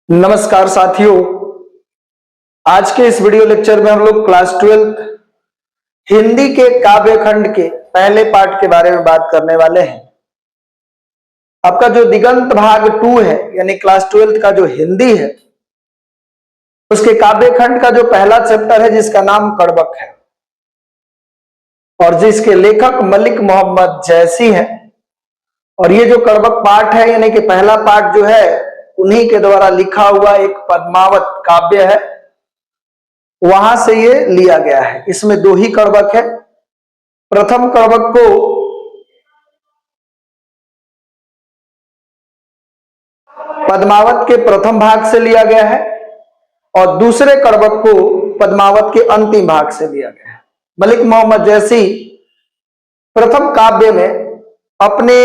नमस्कार साथियों, आज के इस वीडियो लेक्चर में हम लोग क्लास 12 हिंदी के काव्य खंड के पहले पार्ट के बारे में बात करने वाले हैं। आपका जो दिगंत भाग 2 है यानी क्लास 12 का जो हिंदी है उसके काव्य खंड का जो पहला चैप्टर है जिसका नाम कड़बक है और जिसके लेखक मलिक मोहम्मद जैसी हैं। और ये जो कड़बक पाठ है यानी कि पहला पाठ जो है उन्हीं के द्वारा लिखा हुआ एक पद्मावत काव्य है, वहां से ये लिया गया है। इसमें दो ही कड़बक है। प्रथम कड़बक को पद्मावत के प्रथम भाग से लिया गया है और दूसरे कड़बक को पद्मावत के अंतिम भाग से लिया गया है। मलिक मोहम्मद जैसी प्रथम काव्य में अपने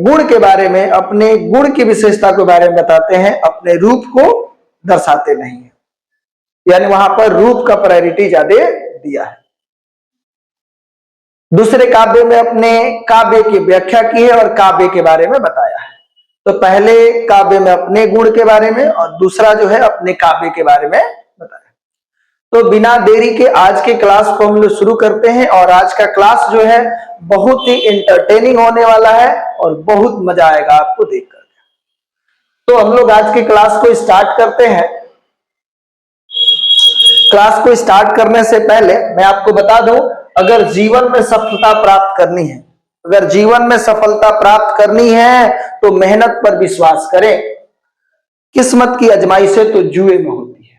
गुण के बारे में, अपने गुण की विशेषता के बारे में बताते हैं, अपने रूप को दर्शाते नहीं है, यानी वहां पर रूप का प्रायोरिटी ज्यादा दिया है। दूसरे काव्य में अपने काव्य की व्याख्या की है और काव्य के बारे में बताया है। तो पहले काव्य में अपने गुण के बारे में और दूसरा जो है अपने काव्य के बारे में बताया। तो बिना देरी के आज के क्लास को हम लोग शुरू करते हैं और आज का क्लास जो है बहुत ही इंटरटेनिंग होने वाला है और बहुत मजा आएगा आपको देखकर। तो हम लोग आज के क्लास को स्टार्ट करते हैं। क्लास को स्टार्ट करने से पहले मैं आपको बता दूं, अगर जीवन में सफलता प्राप्त करनी है, अगर जीवन में सफलता प्राप्त करनी है तो मेहनत पर विश्वास करें। किस्मत की आजमाइशें तो जुए में होती है,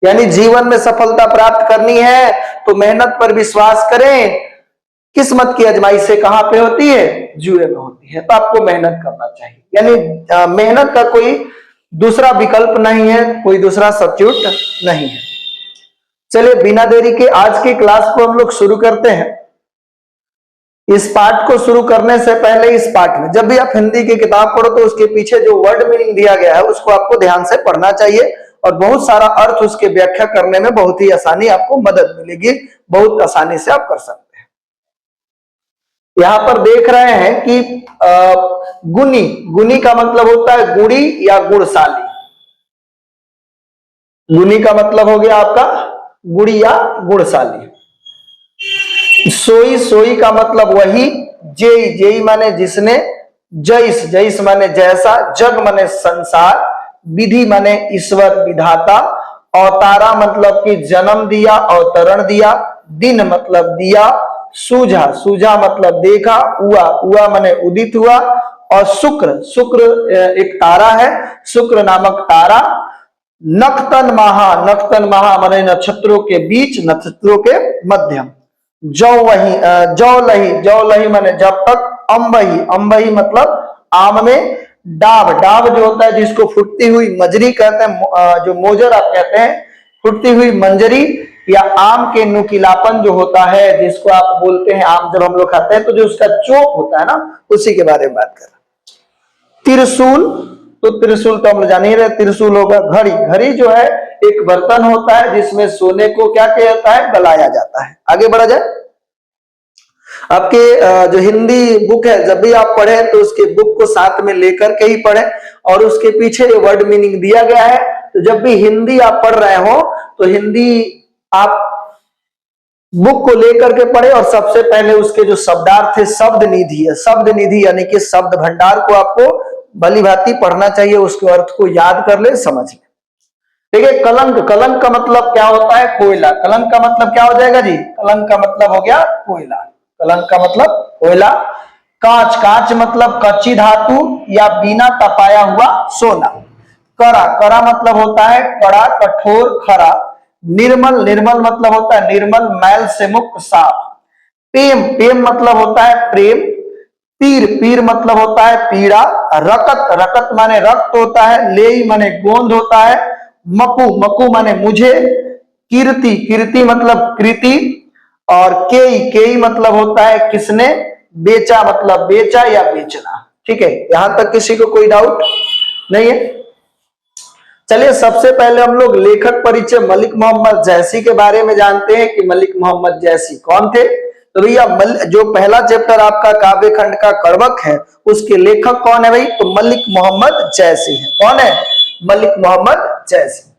यानी जीवन में सफलता प्राप्त करनी है तो मेहनत पर विश्वास करें। किस्मत की आजमाइशें कहां पे होती है? जुए में होती है। तो आपको मेहनत करना चाहिए, यानी मेहनत का कोई दूसरा विकल्प नहीं है, कोई दूसरा सब्स्टिट्यूट नहीं है। चलिए बिना देरी के आज की क्लास को हम लोग शुरू करते हैं। इस पाठ को शुरू करने से पहले इस पाठ में जब भी आप हिंदी की किताब पढ़ो तो उसके पीछे जो वर्ड मीनिंग दिया गया है उसको आपको ध्यान से पढ़ना चाहिए और बहुत सारा अर्थ उसके व्याख्या करने में बहुत ही आसानी आपको मदद मिलेगी, बहुत आसानी से आप कर सकते हैं। यहां पर देख रहे हैं कि गुणी, गुणी का मतलब होता है गुणी या गुणशाली। गुणी का मतलब हो गया आपका गुणी या गुणशाली। सोई, सोई का मतलब वही। जेई, जेई माने जिसने। जैस, जैस माने जैसा। जग माने संसार। विधि माने ईश्वर विधाता। अवतारा मतलब कि जन्म दिया, अवतरण दिया। दिन मतलब दिया। सूझा, सूझा मतलब देखा। हुआ, हुआ माने उदित हुआ। और शुक्र, शुक्र एक तारा है, शुक्र नामक तारा। नक्तन महा, नक्तन महा माने नक्षत्रों के बीच, नक्षत्रों के मध्यम। जौ वही, जौ लही, जौ लही माने जब तक। अम्बही, अम्बही मतलब आम में डाब, डाब जो होता है जिसको फुटती हुई मजरी कहते हैं, जो मोजर आप कहते हैं, फुटती हुई मंजरी या आम के नुकीलापन जो होता है जिसको आप बोलते हैं, आम जब हम लोग खाते हैं तो जो उसका चोप होता है ना, उसी के बारे में बात कर रहे। त्रिशूल, तो त्रिशूल तो हम लोग जान ही रहे, त्रिशूल होगा। घड़ी, घड़ी जो है एक बर्तन होता है जिसमें सोने को क्या किया जाता है? गलाया जाता है। आगे बढ़ा जाए। आपके जो हिंदी बुक है जब भी आप पढ़े तो उसके बुक को साथ में लेकर के ही पढ़े और उसके पीछे जो वर्ड मीनिंग दिया गया है, तो जब भी हिंदी आप पढ़ रहे हो तो हिंदी आप बुक को लेकर के पढ़े और सबसे पहले उसके जो शब्दार्थ है, शब्द निधि है, शब्द निधि यानी कि शब्द भंडार को आपको भली भांति पढ़ना चाहिए, उसके अर्थ को याद कर ले, समझ ले। ठीक है। कलंक, कलंक का मतलब क्या होता है? कोयला। कलंक का मतलब क्या हो जाएगा जी? कलंक का मतलब हो गया कोयला। कलंक का मतलब कोयला। कांच, कांच मतलब कच्ची धातु या बिना तपाया हुआ सोना। कड़ा, कड़ा मतलब होता है कड़ा, कठोर, खरा। निर्मल, निर्मल मतलब होता है निर्मल, मैल से मुक्त, साफ। पेम, पेम मतलब होता है प्रेम। पीर, पीर मतलब होता है पीड़ा। रकत, रकत माने रक्त होता है। लेई माने गोंद होता है। मकु, मकु माने मुझे। कीर्ति, कीर्ति मतलब कृति। और केई, केई मतलब होता है किसने। बेचा मतलब बेचा या बेचना। ठीक है, यहां तक किसी को कोई डाउट नहीं है? चलिए सबसे पहले हम लोग लेखक परिचय मलिक मोहम्मद जैसी के बारे में जानते हैं कि मलिक मोहम्मद जैसी कौन थे। तो भैया जो पहला चैप्टर आपका काव्य खंड का कड़बक है उसके लेखक कौन है भाई? तो मलिक मोहम्मद जैसी है। कौन है? मलिक मोहम्मद जैसी।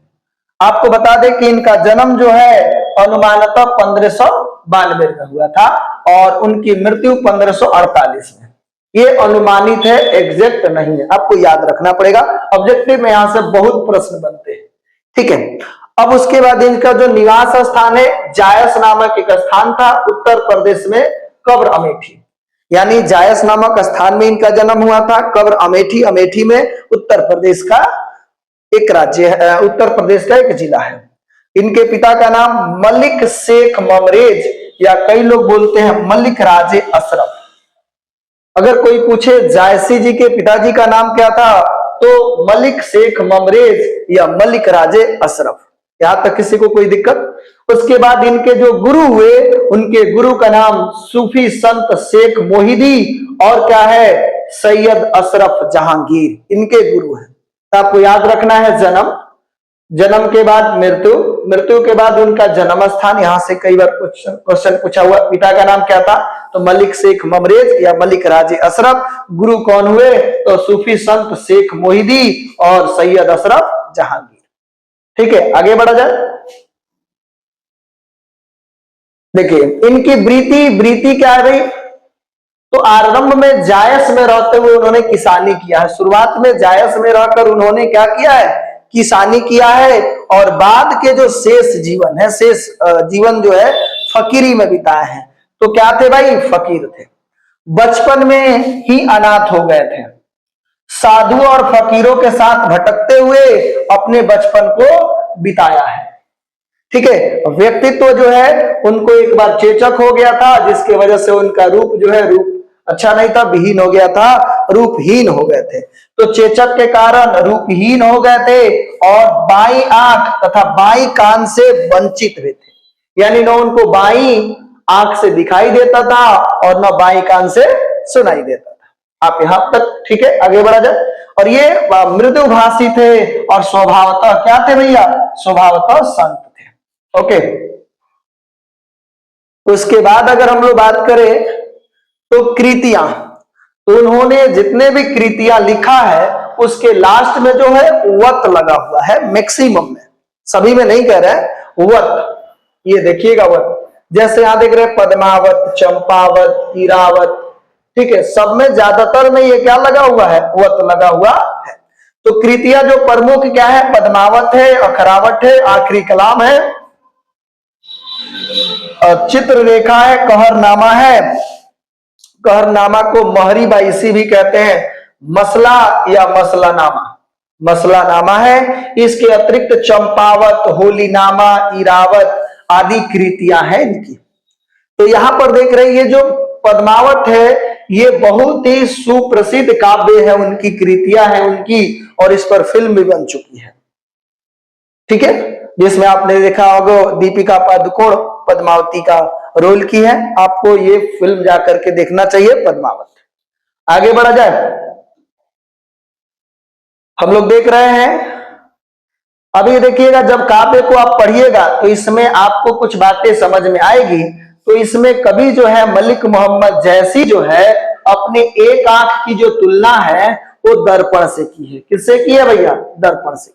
आपको बता दें कि इनका जन्म जो है अनुमानतः 1592 में हुआ था और उनकी मृत्यु 1548 में। ये अनुमानित है, एग्जैक्ट नहीं है, आपको याद रखना पड़ेगा। ऑब्जेक्टिव में यहां से बहुत प्रश्न बनते हैं, ठीक है। अब उसके बाद इनका जो निवास स्थान है जायस नामक एक स्थान था उत्तर प्रदेश में, कब्र अमेठी, यानी जायस नामक स्थान में इनका जन्म हुआ था। कब्र अमेठी, अमेठी में उत्तर प्रदेश का एक राज्य है, उत्तर प्रदेश का एक जिला है। इनके पिता का नाम मलिक शेख ममरेज या कई लोग बोलते हैं मलिक राजे अशरफ। अगर कोई पूछे जायसी जी के पिताजी का नाम क्या था तो मलिक शेख ममरेज या मलिक राजे अशरफ। यहां तक किसी को कोई दिक्कत? उसके बाद इनके जो गुरु हुए उनके गुरु का नाम सूफी संत शेख मोहिदी और क्या है सैयद अशरफ जहांगीर, इनके गुरु हैं। तो आपको याद रखना है जन्म, जन्म के बाद मृत्यु, मृत्यु के बाद उनका जन्म स्थान। यहां से कई बार क्वेश्चन पूछा हुआ। पिता का नाम क्या था तो मलिक शेख ममरेज या मलिक राजे अशरफ। गुरु कौन हुए तो सूफी संत शेख मोहिदी और सैयद अशरफ जहांगीर। ठीक है, आगे बढ़ा जाए। देखिए इनकी ब्रीति क्या है भाई, तो आरंभ में जायस में रहते हुए उन्होंने किसानी किया है। शुरुआत में जायस में रहकर उन्होंने क्या किया है, किसानी किया है और बाद के जो शेष जीवन है, शेष जीवन जो है फकीरी में बिताए हैं। तो क्या थे भाई, फकीर थे। बचपन में ही अनाथ हो गए थे। साधु और फकीरों के साथ भटकते हुए अपने बचपन को बिताया है। ठीक है, व्यक्तित्व जो है उनको एक बार चेचक हो गया था जिसके वजह से उनका रूप जो है रूप अच्छा नहीं था, विहीन हो गया था, रूपहीन हो गए थे। तो चेचक के कारण रूपहीन हो गए थे और बाई आंख तथा बाई कान से वंचित हुए थे, यानी न उनको बाई आंख से दिखाई देता था और न बाई कान से सुनाई देता था। आप यहां तक ठीक है, आगे बढ़ा जाए। और ये मृदुभाषी थे और स्वभावतः क्या थे भैया, स्वभावतः संत थे। ओके, उसके बाद अगर हम लोग बात करें तो कृतियां, तो उन्होंने जितने भी कृतियां लिखा है उसके लास्ट में जो है वत लगा हुआ है, मैक्सिमम में, सभी में नहीं कह रहे, वत। ये देखिएगा वत, जैसे यहां देख रहे हैं पद्मावत, चंपावत, इरावत, ठीक है, सब में ज्यादातर में ये क्या लगा हुआ है, वत लगा हुआ है। तो कृतियां जो प्रमुख क्या है, पद्मावत है, अखरावट है, आखिरी कलाम है, चित्ररेखा है, कहरनामा है। कहरनामा को महरी बाईसी भी कहते हैं, मसला या मसलानामा, मसलानामा है। इसके अतिरिक्त चंपावत, होलीनामा, इरावत आदि कृतियां हैं इनकी। तो यहां पर देख रहे हैं ये जो पद्मावत है ये बहुत ही सुप्रसिद्ध काव्य है, उनकी कृतियां हैं उनकी, और इस पर फिल्म भी बन चुकी है। ठीक है, जिसमें आपने देखा होगा दीपिका पादुकोण पद्मावती का रोल की है। आपको ये फिल्म जाकर के देखना चाहिए, पद्मावत। आगे बढ़ा जाए। हम लोग देख रहे हैं, अभी देखिएगा जब काव्य को आप पढ़िएगा तो इसमें आपको कुछ बातें समझ में आएगी। तो इसमें कभी जो है मलिक मोहम्मद जैसी जो है अपने एक आंख की जो तुलना है वो दर्पण से की है। किससे की है भैया, दर्पण से।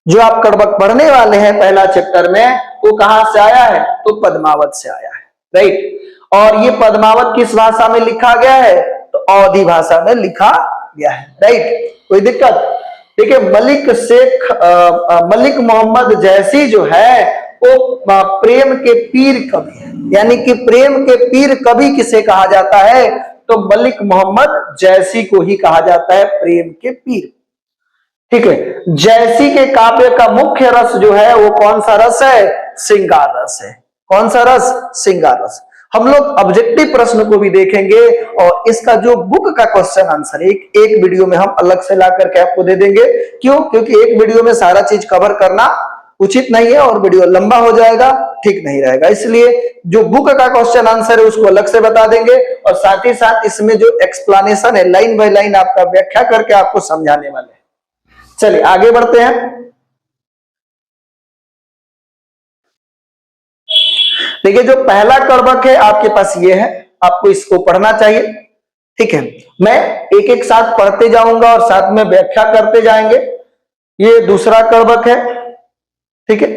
जो आप कड़बक पढ़ने वाले हैं पहला चैप्टर में, वो कहां से आया है तो पद्मावत से आया है, राइट। और ये पद्मावत किस भाषा में लिखा गया है तो अवधी भाषा में लिखा गया है, राइट। कोई दिक्कत? देखिए मलिक मोहम्मद जैसी जो है वो प्रेम के पीर कवि है, यानी कि प्रेम के पीर कवि किसे कहा जाता है तो मलिक मोहम्मद जैसी को ही कहा जाता है प्रेम के पीर। ठीक है, जैसी के काव्य का मुख्य रस जो है वो कौन सा रस है, श्रृंगार रस है। कौन सा रस, श्रृंगार रस। हम लोग ऑब्जेक्टिव प्रश्न को भी देखेंगे और इसका जो बुक का क्वेश्चन आंसर एक वीडियो में हम अलग से ला करके आपको दे देंगे। क्यों? क्योंकि एक वीडियो में सारा चीज कवर करना उचित नहीं है और वीडियो लंबा हो जाएगा, ठीक नहीं रहेगा। इसलिए जो बुक का क्वेश्चन आंसर है उसको अलग से बता देंगे और साथ ही साथ इसमें जो एक्सप्लेनेशन है लाइन बाय लाइन आपका व्याख्या करके आपको समझाने वाले हैं। चलिए आगे बढ़ते हैं। देखिए जो पहला कड़बक है आपके पास ये है, आपको इसको पढ़ना चाहिए। ठीक है, मैं एक एक साथ पढ़ते जाऊंगा और साथ में व्याख्या करते जाएंगे। ये दूसरा कड़बक है, ठीक है,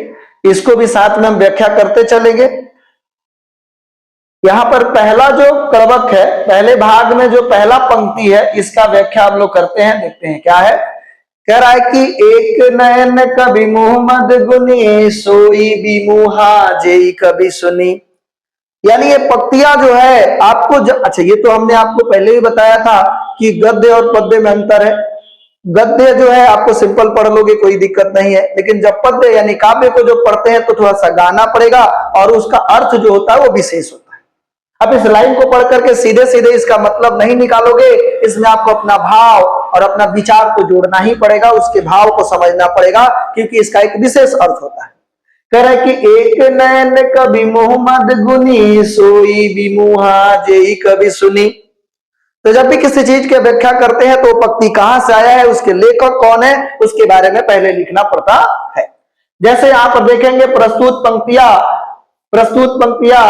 इसको भी साथ में हम व्याख्या करते चलेंगे। यहां पर पहला जो कड़बक है, पहले भाग में जो पहला पंक्ति है, इसका व्याख्या हम लोग करते हैं, देखते हैं क्या है। कह रहा है कि एक नयन कभी मोहम्मद गुनी सोई भी मुहा जेई कभी सुनी। यानी ये पंक्तियां जो है आपको अच्छा, ये तो हमने आपको पहले ही बताया था कि गद्य और पद्य में अंतर है। गद्य जो है आपको सिंपल पढ़ लोगे, कोई दिक्कत नहीं है, लेकिन जब पद्य यानी काव्य को जो पढ़ते हैं तो थोड़ा सा गाना पड़ेगा और उसका अर्थ जो होता है वो विशेष होता है। अब इस लाइन को पढ़ करके सीधे सीधे इसका मतलब नहीं निकालोगे, इसमें आपको अपना भाव और अपना विचार को जोड़ना ही पड़ेगा, उसके भाव को समझना पड़ेगा, क्योंकि इसका एक विशेष अर्थ होता है। कह रहा है कि एक नैन कभी मोहम्मद गुनी सोई भी मुहा जेई कभी सुनी। तो जब भी किसी चीज की व्याख्या करते हैं तो पंक्ति कहां से आया है, उसके लेखक कौन है, उसके बारे में पहले लिखना पड़ता है। जैसे यहां पर देखेंगे प्रस्तुत पंक्तियां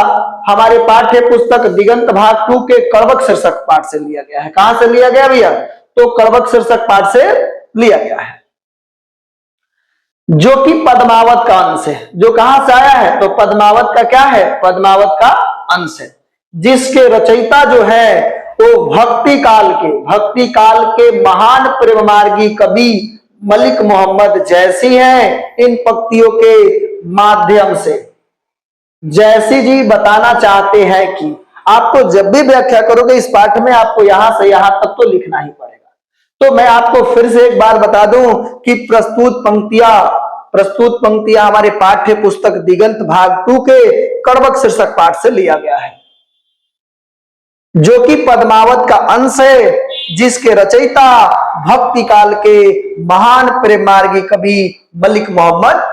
हमारे पाठ्य पुस्तक दिगंत भाग 2 के कड़बक शीर्षक पाठ से लिया गया है। कहां से लिया गया भैया, तो कड़बक शीर्षक पाठ से लिया गया है, जो कि पद्मावत का अंश है। जो कहां से आया है, तो पद्मावत का क्या है, पद्मावत का अंश है, जिसके रचयिता जो है वो भक्ति काल के महान प्रेम मार्गी कवि मलिक मोहम्मद जैसी हैं। इन पंक्तियों के माध्यम से जैसी जी बताना चाहते हैं कि आपको जब भी व्याख्या करोगे इस पाठ में, आपको यहां से यहां तक तो लिखना ही पड़ेगा। तो मैं आपको फिर से एक बार बता दूं कि प्रस्तुत पंक्तियां हमारे पाठ्य पुस्तक दिगंत भाग 2 के कड़बक शीर्षक पाठ से लिया गया है, जो कि पद्मावत का अंश है, जिसके रचयिता भक्ति काल के महान प्रेम मार्गी कवि मलिक मोहम्मद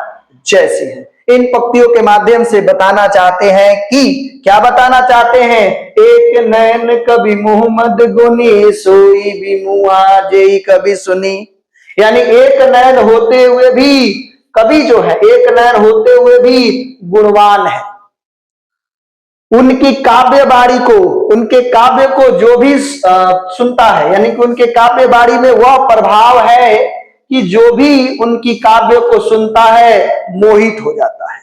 जैसी हैं। इन पंक्तियों के माध्यम से बताना चाहते हैं कि क्या बताना चाहते हैं, एक नैन कभी मोहम्मद गुनी सोई भी मुहा जेई कभी सुनी। यानी एक नैन होते हुए भी कवि जो है, एक नैन होते हुए भी गुणवान है। उनकी काव्य बाड़ी को, उनके काव्य को जो भी सुनता है, यानी कि उनके काव्य बाड़ी में वह प्रभाव है कि जो भी उनकी काव्य को सुनता है मोहित हो जाता है।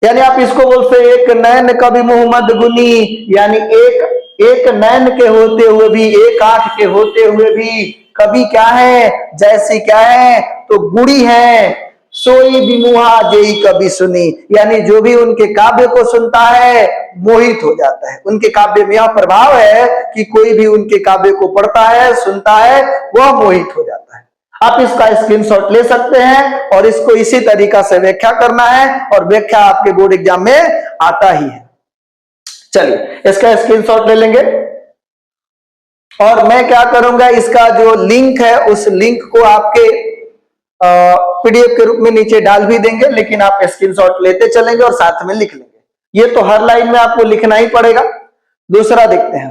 यानी आप इसको बोलते एक नैन कवि मोहम्मद गुनी, यानी एक नैन के होते हुए भी, एक आंख के होते हुए भी कवि क्या है, जैसी क्या है, तो गुड़ी है। सोई बिमुहा जेई कभी सुनी, यानी जो भी उनके काव्य को सुनता है मोहित हो जाता है। उनके काव्य में यह प्रभाव है कि कोई भी उनके काव्य को पढ़ता है, सुनता है, वह मोहित हो जाता है। आप इसका स्क्रीनशॉट ले सकते हैं और इसको इसी तरीका से व्याख्या करना है, और व्याख्या आपके बोर्ड एग्जाम में आता ही है। चलिए इसका स्क्रीनशॉट ले लेंगे, और मैं क्या करूंगा, इसका जो लिंक है उस लिंक को आपके पीडीएफ के रूप में नीचे डाल भी देंगे, लेकिन आप स्क्रीनशॉट लेते चलेंगे और साथ में लिख लेंगे। ये तो हर लाइन में आपको लिखना ही पड़ेगा। दूसरा देखते हैं,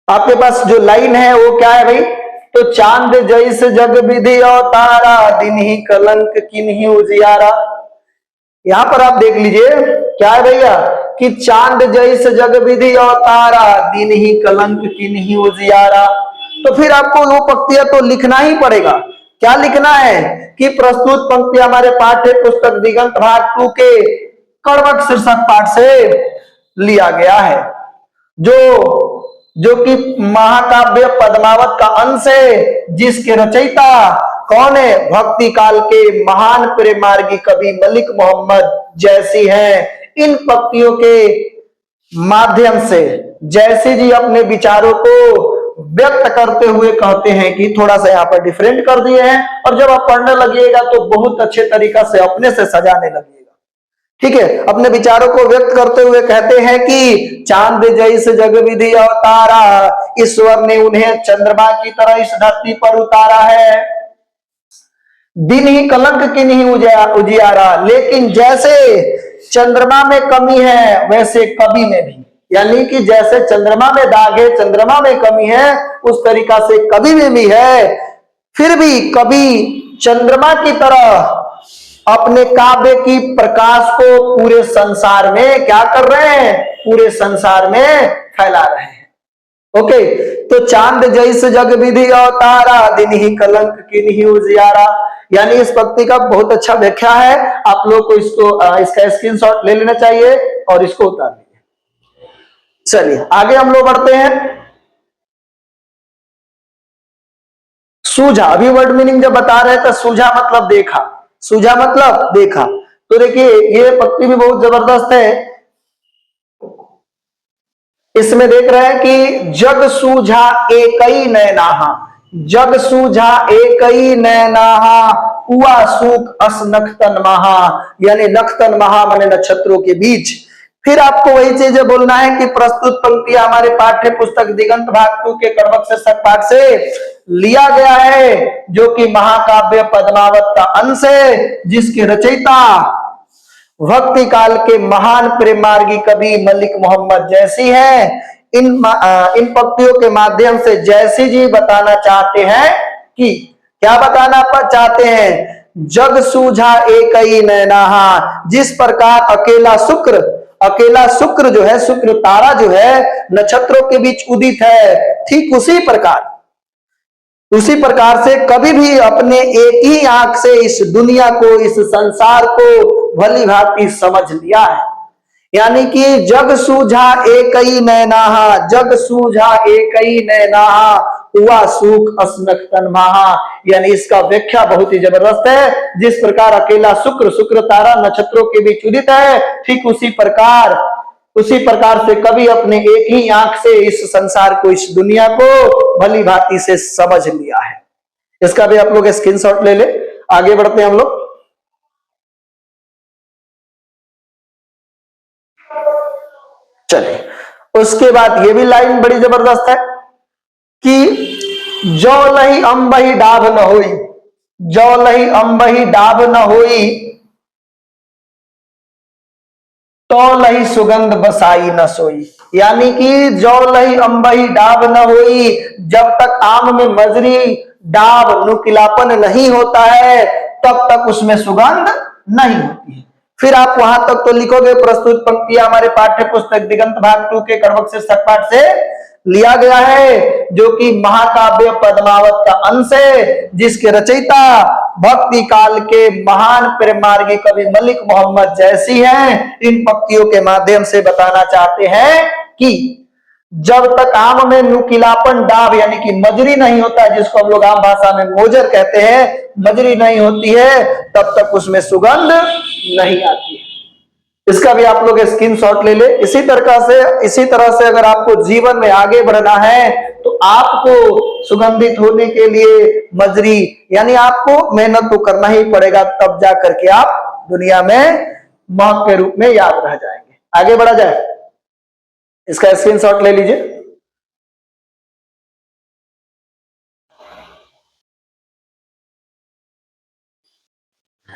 आपके पास जो लाइन है वो क्या है भाई, तो चांद जैसे जग विधि और तारा, दिन ही कलंक किन्हीं उजियारा। यहां पर आप देख लीजिए क्या है भैया, कि चांद जैसे जग विधि और तारा, दिन ही कलंक किन्हीं उजियारा। तो फिर आपको वो पंक्तियां तो लिखना ही पड़ेगा। क्या लिखना है कि प्रस्तुत पंक्तियां हमारे पाठ्य पुस्तक दिगंत भाग 2 के कड़बक शीर्षक पाठ से लिया गया है, जो कि महाकाव्य पद्मावत का अंश है, जिसके रचयिता कौन है, भक्ति काल के महान प्रेम मार्गी कवि मलिक मोहम्मद जैसी हैं। इन पंक्तियों के माध्यम से जैसी जी अपने विचारों को व्यक्त करते हुए कहते हैं कि थोड़ा सा यहाँ पर डिफरेंट कर दिए हैं, और जब आप पढ़ने लगिएगा तो बहुत अच्छे तरीका से अपने से सजाने लगिएगा। ठीक है, अपने विचारों को व्यक्त करते हुए कहते हैं कि चांद जैसे जग विधि और तारा, ईश्वर ने उन्हें चंद्रमा की तरह इस धरती पर उतारा है। दिन ही कलंक की नहीं उजियारा, लेकिन जैसे चंद्रमा में कमी है वैसे कवि में भी, यानी कि जैसे चंद्रमा में दाग है, चंद्रमा में कमी है, उस तरीका से कवि में भी है। फिर भी कवि चंद्रमा की तरह अपने काव्य की प्रकाश को पूरे संसार में क्या कर रहे हैं, पूरे संसार में फैला रहे हैं। ओके, तो चांद जैस जग विधि अवतारा, दिन ही कलंक किन्हीं उजियारा। यानी इस पंक्ति का बहुत अच्छा व्याख्या है। आप लोग को इसका स्क्रीनशॉट ले लेना चाहिए और इसको उतार लीजिए। चलिए आगे हम लोग बढ़ते हैं। सूझा, अभी वर्ड मीनिंग जब बता रहे थे, सूझा मतलब देखा, सूझा मतलब देखा। तो देखिए ये पंक्ति भी बहुत जबरदस्त है। इसमें देख रहे हैं कि जग सूझा एकई नैनाहा, जग सूझा एकई नैनाहा, हुआ सूख अस नखतन महा। यानी नखतन महा माने नक्षत्रों के बीच। फिर आपको वही चीजें बोलना है कि प्रस्तुत पंक्तियां हमारे पाठ्य पुस्तक दिगंत भाग 2 के कर्मक शीर्षक पाठ से लिया गया है, जो कि महाकाव्य पद्मावत का अंश है, जिसके रचयिता भक्ति काल के महान प्रेम मार्गी कवि मलिक मोहम्मद जैसी हैं। इन पंक्तियों के माध्यम से जैसी जी बताना चाहते हैं कि क्या बताना चाहते हैं, जग सूझा एकई नैनाहा, जिस प्रकार अकेला शुक्र जो है, शुक्र तारा जो है नक्षत्रों के बीच उदित है, ठीक उसी प्रकार से कभी भी अपने एक ही आंख से इस दुनिया को, इस संसार को भली भांति समझ लिया है। यानी कि जग सूझा एकई नैनाहा, जग सूझा एकई नैनाहा, हुआ सूख असनक तन्माहा। यानी इसका व्याख्या बहुत ही जबरदस्त है। जिस प्रकार अकेला शुक्र तारा नक्षत्रों के बीच उदित है, ठीक उसी प्रकार से कभी अपने एक ही आंख से इस संसार को, इस दुनिया को भली भांति से समझ लिया है। इसका भी आप लोग स्क्रीनशॉट ले ले। आगे बढ़ते हैं हम लोग। चलिए उसके बाद ये भी लाइन बड़ी जबरदस्त है कि जो लही अंबही डाभ न होई, जो लही अंबही डाभ न होई, तो लही सुगंध बसाई न सोई। यानी कि जो लही अंबही डाब न होई, जब तक आम में मजरी डाब नुकीलापन नहीं होता है तब तक उसमें सुगंध नहीं होती है। फिर आप वहां तक तो लिखोगे, प्रस्तुत पंक्तियां हमारे पाठ्य पुस्तक दिगंत भाग 2 के कर्मक शीर्षक पाठ से लिया गया है, जो कि महाकाव्य पद्मावत का अंश है, जिसके रचयिता भक्ति काल के महान प्रेम मार्गी कवि मलिक मोहम्मद जैसी हैं। इन पंक्तियों के माध्यम से बताना चाहते हैं कि जब तक आम में नुकीलापन डाब यानी कि मजरी नहीं होता, जिसको हम लोग आम भाषा में मोजर कहते हैं, मजरी नहीं होती है, तब तक उसमें सुगंध नहीं आती है। इसका भी आप लोग स्क्रीनशॉट ले ले। इसी तरह से अगर आपको जीवन में आगे बढ़ना है तो आपको सुगंधित होने के लिए मजरी यानी आपको मेहनत तो करना ही पड़ेगा, तब जा करके आप दुनिया में महक के रूप में याद रह जाएंगे। आगे बढ़ा जाए, इसका स्क्रीनशॉट ले लीजिए।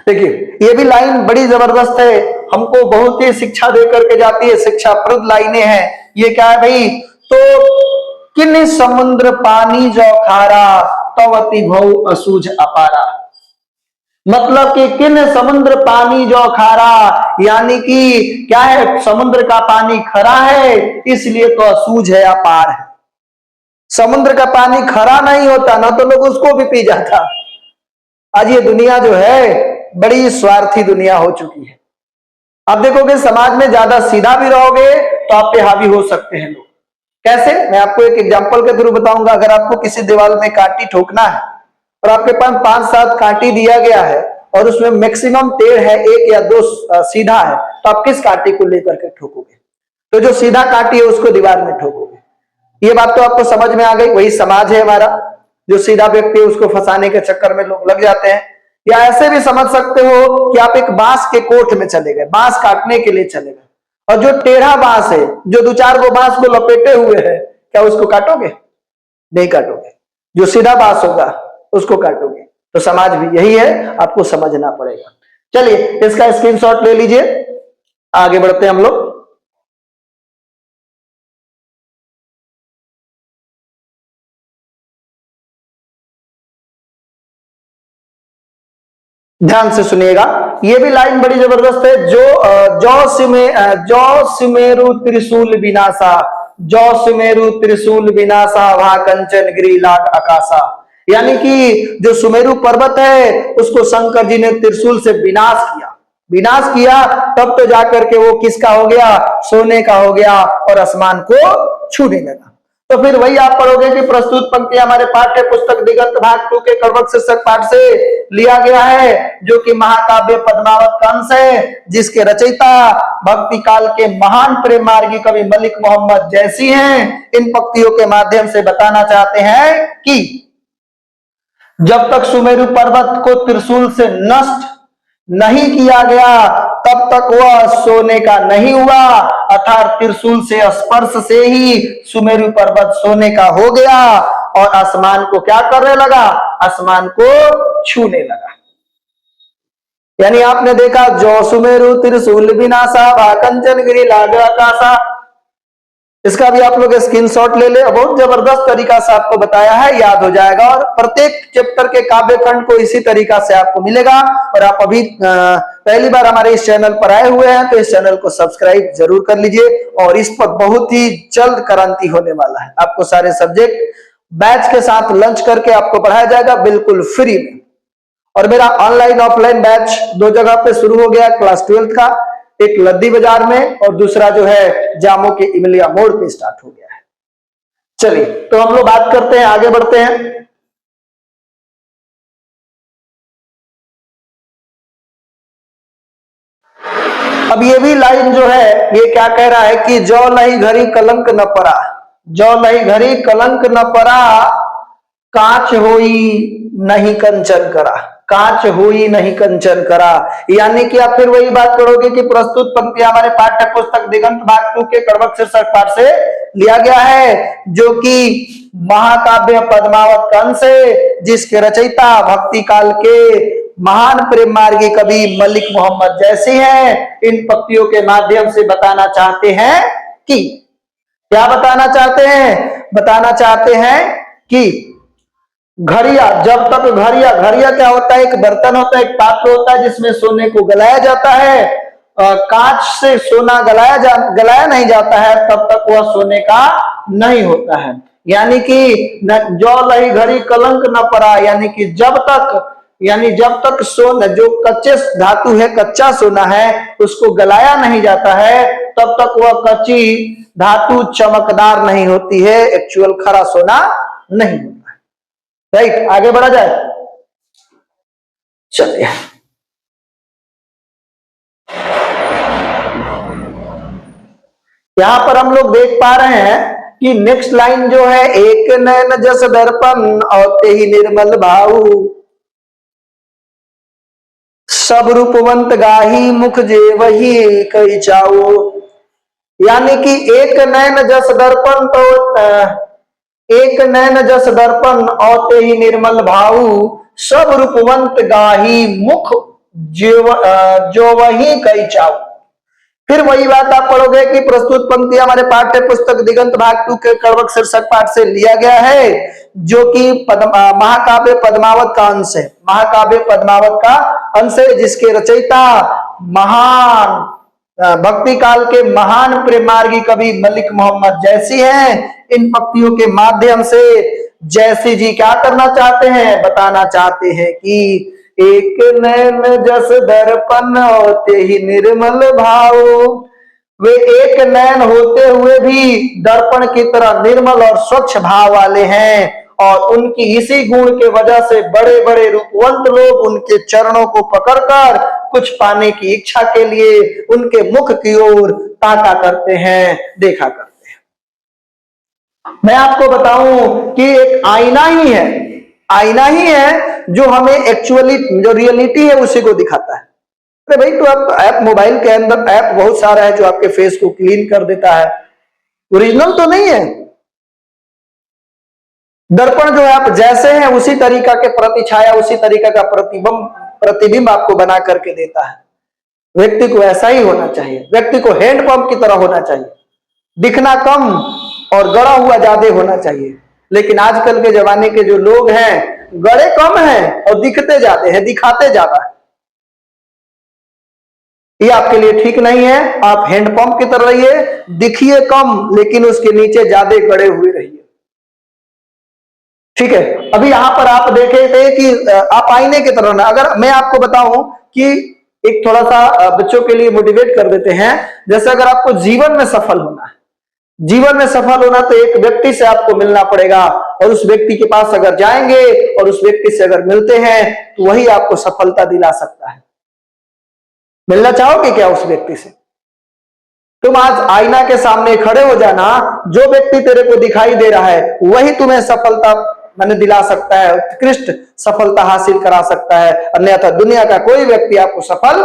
देखिए ये भी लाइन बड़ी जबरदस्त है, हमको बहुत ही शिक्षा दे करके जाती है, शिक्षाप्रद लाइनें हैं। ये क्या है भाई, तो किन समुद्र पानी जो खारा, तवती भौ असूझ अपारा। मतलब कि किन समुद्र पानी जो खारा, यानी कि क्या है, समुद्र का पानी खरा है इसलिए तो असूझ है, अपार है। समुद्र का पानी खरा नहीं होता ना तो लोग उसको भी पी जाता। आज ये दुनिया जो है बड़ी स्वार्थी दुनिया हो चुकी है। आप देखोगे समाज में ज्यादा सीधा भी रहोगे तो आप पे हावी हो सकते हैं लोग। कैसे, मैं आपको एक एग्जांपल के थ्रू बताऊंगा। अगर आपको किसी दीवार में कांटी ठोकना है और आपके पास 5-7 कांटी दिया गया है और उसमें मैक्सिमम टेढ़ है, 1 या 2 सीधा है, तो आप किस कांटी को लेकर के ठोकोगे? तो जो सीधा कांटी है उसको दीवार में ठोकोगे। ये बात तो आपको समझ में आ गई। वही समाज है हमारा, जो सीधा व्यक्ति है उसको फंसाने के चक्कर में लोग लग जाते हैं। या ऐसे भी समझ सकते हो कि आप एक बांस के कोठ में चले गए, बांस काटने के लिए चले गए, और जो टेढ़ा बांस है, जो 2-4 गो बांस को लपेटे हुए है, क्या उसको काटोगे? नहीं काटोगे। जो सीधा बांस होगा उसको काटोगे। तो समाज भी यही है, आपको समझना पड़ेगा। चलिए इसका स्क्रीनशॉट ले लीजिए, आगे बढ़ते हैं हम लोग। ध्यान से सुनिएगा, ये भी लाइन बड़ी जबरदस्त है। जो सिमेरु त्रिशूल विनाशा, जौ सुमेरु त्रिशूल विनाशा वहा कंचन गिरी लाग आकाशा। यानी कि जो सुमेरु पर्वत है उसको शंकर जी ने त्रिशूल से विनाश किया, तब तो जाकर के वो किसका हो गया, सोने का हो गया और आसमान को छूने लगा। तो फिर वही आप पढ़ोगे कि प्रस्तुत पंक्ति हमारे पाठ्य पुस्तक दिगंत भाग 2 के कड़वक शीर्षक पाठ से लिया गया है, जो कि महाकाव्य पद्मावत का अंश है, जिसके रचयिता भक्ति काल के महान प्रेम मार्गी कवि मलिक मोहम्मद जैसी हैं। इन पंक्तियों के माध्यम से बताना चाहते हैं कि जब तक सुमेरु पर्वत को त्रिशूल से नष्ट नहीं किया गया तब तक वह सोने का नहीं हुआ, अर्थात त्रिशूल से स्पर्श से ही सुमेरु पर्वत सोने का हो गया और आसमान को क्या करने लगा, आसमान को छूने लगा। यानी आपने देखा जो सुमेरु त्रिशूल विनाशा वहा कंचन गिरी लाग आकाशा, इसका भी आप लोग स्क्रीनशॉट ले ले। बहुत जबरदस्त तरीका से आपको बताया है, याद हो जाएगा और प्रत्येक चैप्टर के काव्य खंड को इसी तरीका से आपको मिलेगा। और आप अभी पहली बार हमारे इस चैनल पर आए हुए हैं तो इस चैनल को सब्सक्राइब जरूर कर लीजिए और इस पर बहुत ही जल्द क्रांति होने वाला है। आपको सारे सब्जेक्ट बैच के साथ लंच करके आपको पढ़ाया जाएगा बिल्कुल फ्री में। और मेरा ऑनलाइन ऑफलाइन बैच 2 जगह पे शुरू हो गया, क्लास 12th का, एक लद्दी बाजार में और दूसरा जो है जामो के इमलिया मोड़ पे स्टार्ट हो गया है। चलिए तो हम लोग बात करते हैं, आगे बढ़ते हैं। अब ये भी लाइन जो है ये क्या कह रहा है कि जो नहीं घड़ी कलंक न पड़ा, जो नहीं घड़ी कलंक न पड़ा, कांच होई नहीं कंचन करा, कांच हुई नहीं कंचन करा। यानी कि आप फिर वही बात करोगे कि प्रस्तुत पंक्ति हमारे पाठ्य पुस्तक दिगंत भाग 2 के कड़वक शीर्षक पाठ से लिया गया है, जो कि महाकाव्य पद्मावत का अंश है, जिसके रचयिता भक्ति काल के महान प्रेम मार्गी कवि मलिक मोहम्मद जैसी हैं। इन पंक्तियों के माध्यम से बताना चाहते हैं कि क्या बताना चाहते हैं, बताना चाहते हैं कि घड़िया, जब तक घड़िया क्या होता है, एक बर्तन होता है, एक पात्र होता है जिसमें सोने को गलाया जाता है। कांच से सोना गलाया नहीं जाता है तब तक वह सोने का नहीं होता है। यानी कि जो लही घड़ी कलंक न पड़ा, यानी कि जब तक सोना, जो कच्चे धातु है, कच्चा सोना है, उसको गलाया नहीं जाता है तब तक वह कच्ची धातु चमकदार नहीं होती है, एक्चुअल खरा सोना नहीं होता। राइट, आगे बढ़ा जाए। चलिए यहां पर हम लोग देख पा रहे हैं कि नेक्स्ट लाइन जो है, एक नैन जस दर्पण और ते ही निर्मल भाऊ, सब रूपवंत गाही मुख जे वही कही चाऊ। यानी कि एक नैन जस दर्पण, तो एक नैन जस दर्पण और ते ही निर्मल भाऊ, सब रूपवंत गाही मुख जो वही कही चाऊ। फिर वही बात आप पढ़ोगे कि प्रस्तुत पंक्ति हमारे पाठ्य पुस्तक दिगंत भाग 2 के कड़वक शीर्षक पाठ से लिया गया है, जो कि महाकाव्य पद्मावत का अंश है, महाकाव्य पद्मावत का अंश है, जिसके रचयिता महान भक्ति काल के महान प्रेम मार्गी कवि मलिक मोहम्मद जैसी हैं। इन पंक्तियों के माध्यम से जैसी जी क्या करना चाहते हैं, बताना चाहते हैं कि एक नैन जस दर्पण होते ही निर्मल भाव, वे एक नैन होते हुए भी दर्पण की तरह निर्मल और स्वच्छ भाव वाले हैं। और उनकी इसी गुण के वजह से बड़े बड़े रूपवंत लोग उनके चरणों को पकड़कर कुछ पाने की इच्छा के लिए उनके मुख की ओर ताका करते हैं, देखा करते हैं। मैं आपको बताऊं कि एक आईना ही है जो हमें एक्चुअली जो रियलिटी है उसी को दिखाता है। अरे भाई, तो आप ऐप, मोबाइल के अंदर ऐप बहुत सारा है जो आपके फेस को क्लीन कर देता है, ओरिजिनल तो नहीं है। दर्पण जो है आप जैसे हैं उसी तरीका के प्रतिछाया, उसी तरीका का प्रतिबिंब आपको बना करके देता है। व्यक्ति को ऐसा ही होना चाहिए, व्यक्ति को हैंडपंप की तरह होना चाहिए, दिखना कम और गड़ा हुआ ज्यादा होना चाहिए। लेकिन आजकल के जमाने के जो लोग हैं, गड़े कम हैं और दिखते ज्यादा हैं, दिखाते ज्यादा है। ये आपके लिए ठीक नहीं है। आप हैंडपंप की तरह रहिए, दिखिए कम लेकिन उसके नीचे ज्यादा गड़े हुए रहिए, ठीक है। अभी यहां पर आप देखे थे कि आप आईने की तरह ना, अगर मैं आपको बताऊं कि एक थोड़ा सा बच्चों के लिए मोटिवेट कर देते हैं, जैसे अगर आपको जीवन में सफल होना है, जीवन में सफल होना तो एक व्यक्ति से आपको मिलना पड़ेगा, और उस व्यक्ति के पास अगर जाएंगे और उस व्यक्ति से अगर मिलते हैं तो वही आपको सफलता दिला सकता है। मिलना चाहोगे क्या उस व्यक्ति से? तुम आज आईना के सामने खड़े हो जाना, जो व्यक्ति तेरे को दिखाई दे रहा है वही तुम्हें सफलता मैंने दिला सकता है, उत्कृष्ट सफलता हासिल करा सकता है, अन्यथा दुनिया का कोई व्यक्ति आपको सफल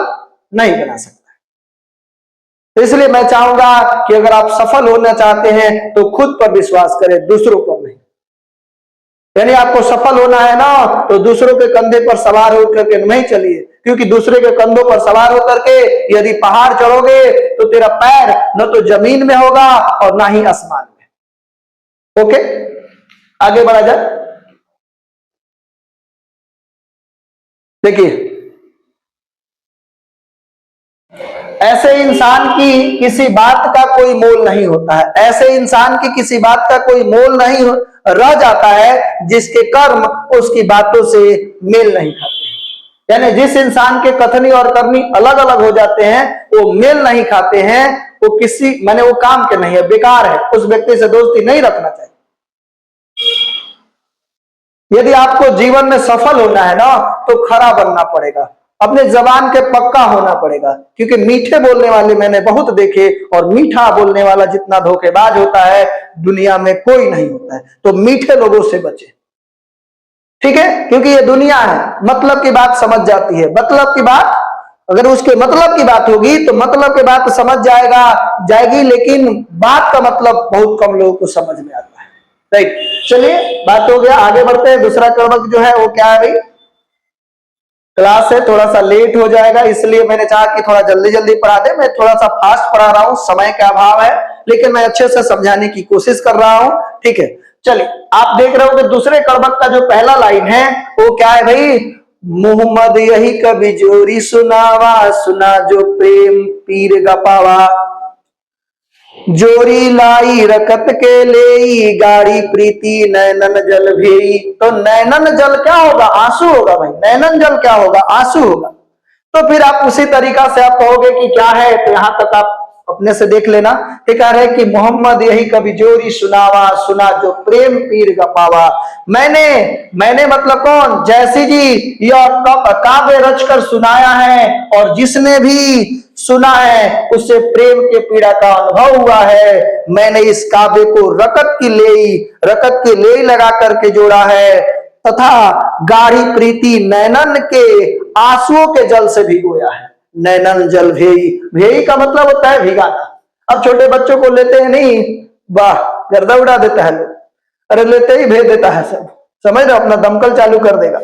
नहीं बना सकता। तो इसलिए मैं चाहूंगा कि अगर आप सफल होना चाहते हैं तो खुद पर विश्वास करें, दूसरों पर नहीं। यानी आपको सफल होना है ना, तो दूसरों के कंधे पर सवार होकर के नहीं चलिए, क्योंकि दूसरे के कंधों पर सवार होकर के यदि पहाड़ चढ़ोगे तो तेरा पैर न तो जमीन में होगा और ना ही आसमान में। ओके, आगे बढ़ा जाए। देखिए, ऐसे इंसान की किसी बात का कोई मोल नहीं होता है, ऐसे इंसान की किसी बात का कोई मोल नहीं रह जाता है जिसके कर्म उसकी बातों से मेल नहीं खाते। यानी जिस इंसान के कथनी और करनी अलग अलग हो जाते हैं, वो मेल नहीं खाते हैं, वो किसी माने वो काम के नहीं है, बेकार है, उस व्यक्ति से दोस्ती नहीं रखना चाहिए। यदि आपको जीवन में सफल होना है ना, तो खरा बनना पड़ेगा, अपने जबान के पक्का होना पड़ेगा, क्योंकि मीठे बोलने वाले मैंने बहुत देखे, और मीठा बोलने वाला जितना धोखेबाज होता है दुनिया में कोई नहीं होता है। तो मीठे लोगों से बचे, ठीक है, क्योंकि ये दुनिया है, मतलब की बात समझ जाती है, मतलब की बात अगर उसके मतलब की बात होगी तो मतलब की बात समझ जाएगी, लेकिन बात का मतलब बहुत कम लोगों को समझ में आता है। राइट, चलिए बात हो गया, आगे बढ़ते हैं। दूसरा कर्मक जो है वो क्या है भाई? क्लास से थोड़ा सा लेट हो जाएगा, इसलिए मैंने चाहा कि थोड़ा जल्दी जल्दी पढ़ा दे। मैं थोड़ा सा फास्ट पढ़ा रहा हूं, समय का अभाव है, लेकिन मैं अच्छे से समझाने की कोशिश कर रहा हूं, ठीक है। चलिए, आप देख रहे हो कि दूसरे कर्मक का जो पहला लाइन है वो क्या है भाई? मोहम्मद यही कभी जोरी सुनावा, सुना जो प्रेम पीर गपावा, जोरी लाई रकत के लेई, गाड़ी प्रीति नैनन जल भेई। तो नैनन जल क्या होगा? आंसू होगा भाई। नैनन जल क्या होगा? आंसू होगा। तो फिर आप उसी तरीका से आप कहोगे कि क्या है, तो यहां तक आप अपने से देख लेना। कह रहे कि मोहम्मद यही कभी जोरी सुनावा, सुना जो प्रेम पीर गपावा। मैंने मतलब कौन? जैसी जी यह काव्य रचकर सुनाया है, और जिसने भी सुना है उससे प्रेम के पीड़ा का अनुभव हुआ है। मैंने इस काव्य को रकत की लेई लगा करके जोड़ा है, तथा गाढ़ी प्रीति नैनन के आंसुओं के जल से भिगोया है। नैनन जल भेई, भेई का मतलब होता है भिगाना। अब छोटे बच्चों को लेते हैं नहीं, वाह गर्दा उड़ा देता है लोग, अरे लेते ही भेज देता है सब, समझ रहे, अपना दमकल चालू कर देगा।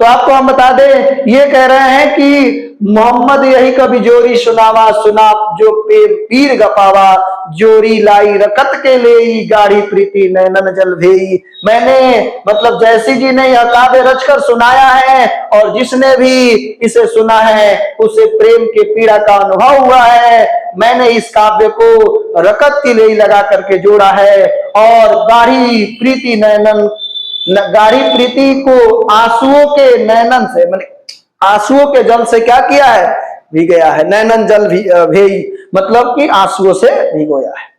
तो आपको हम बता दें, ये कह रहे हैं कि मोहम्मद यही कभी जोरी सुनावा, सुना जो पीर गपावा, जोरी लाई रकत के लेई, गाढ़ी प्रीति नैनन जल भेई। मैंने मतलब जैसी जी ने यह काव्य रचकर सुनाया है, और जिसने भी इसे सुना है उसे प्रेम के पीड़ा का अनुभव हुआ है। मैंने इस काव्य को रकत की लेई लगा करके जोड़ा है, और गाढ़ी प्रीति नैनन, गाढ़ी प्रीति को आंसुओं के नैनन से, माने आंसुओं के जल से क्या किया है? भिगोया है। नैनन जल भेई मतलब कि आंसुओं से भिगोया है।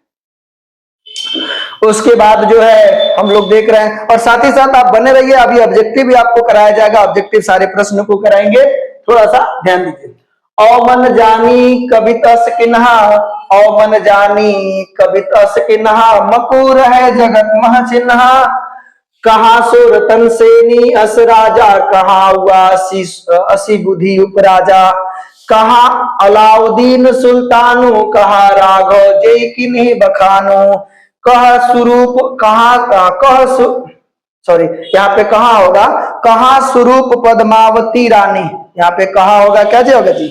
उसके बाद जो है हम लोग देख रहे हैं, और साथ ही साथ आप बने रहिए, अभी ऑब्जेक्टिव भी आपको कराया जाएगा, ऑब्जेक्टिव सारे प्रश्न को कराएंगे, थोड़ा सा ध्यान दीजिए। औमन जानी कवितस किन्हा, औमन जानी कवितस किन्हा, मकूर है जगत मह चिन्हा, कहा सो रतन सेनी अस राजा, कहा हुआ असी बुद्धि उपराजा, कहा अलाउद्दीन सुल्तानो, कहा राघव जय किन्हीं बखानो, कह स्वरूप कहा सॉरी यहाँ पे कहा होगा, कहा स्वरूप पद्मावती रानी, यहाँ पे कहा होगा क्या जी? होगा जी,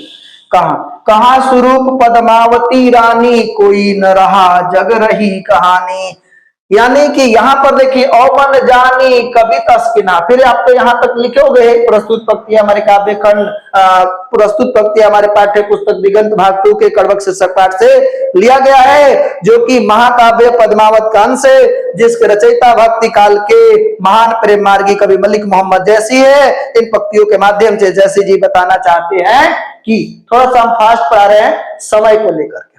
कहा स्वरूप पद्मावती रानी, कोई न रहा जग रही कहानी, यानी कि यहां पर देखिए औमन जानी कवि तस्किना, फिर आपको यहां तक लिखोगे प्रस्तुत पंक्ति हमारे काव्य खंड प्रस्तुत पंक्ति हमारे पाठ्य पुस्तक दिगंत भाग 2 के कड़वक शीर्षक पाठ से लिया गया है, जो कि महाकाव्य पद्मावत का अंश है, जिसके रचयिता भक्ति काल के महान प्रेम मार्गी कवि मलिक मोहम्मद जैसी है। इन पंक्तियों के माध्यम से जैसी जी बताना चाहते हैं कि थोड़ा सा हम फास्ट पढ़ा रहे हैं समय को लेकर के।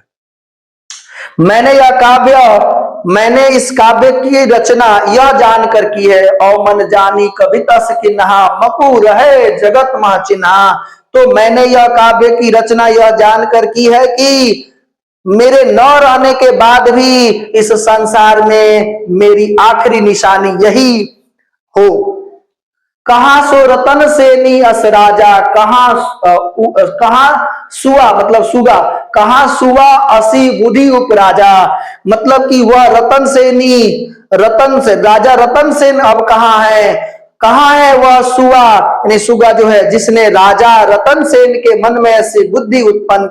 मैंने इस काव्य की रचना यह जानकर की है, औमन जानी कविता किन्हा मकू रहे जगत मह चिन्हा। तो मैंने यह काव्य की रचना यह जानकर की है कि मेरे न रहने के बाद भी इस संसार में मेरी आखिरी निशानी यही हो। कहां सो रतन सेनी अस राजा, कहां सुआ मतलब सुगा, कहां सुआ असी बुद्धि उपराजा। मतलब कि वह रतन सेनी, रतन से राजा रतन सेन अब कहां है वह सुआ, यानी सुगा जो है जिसने राजा रतन सेन के मन में ऐसी बुद्धि उत्पन्न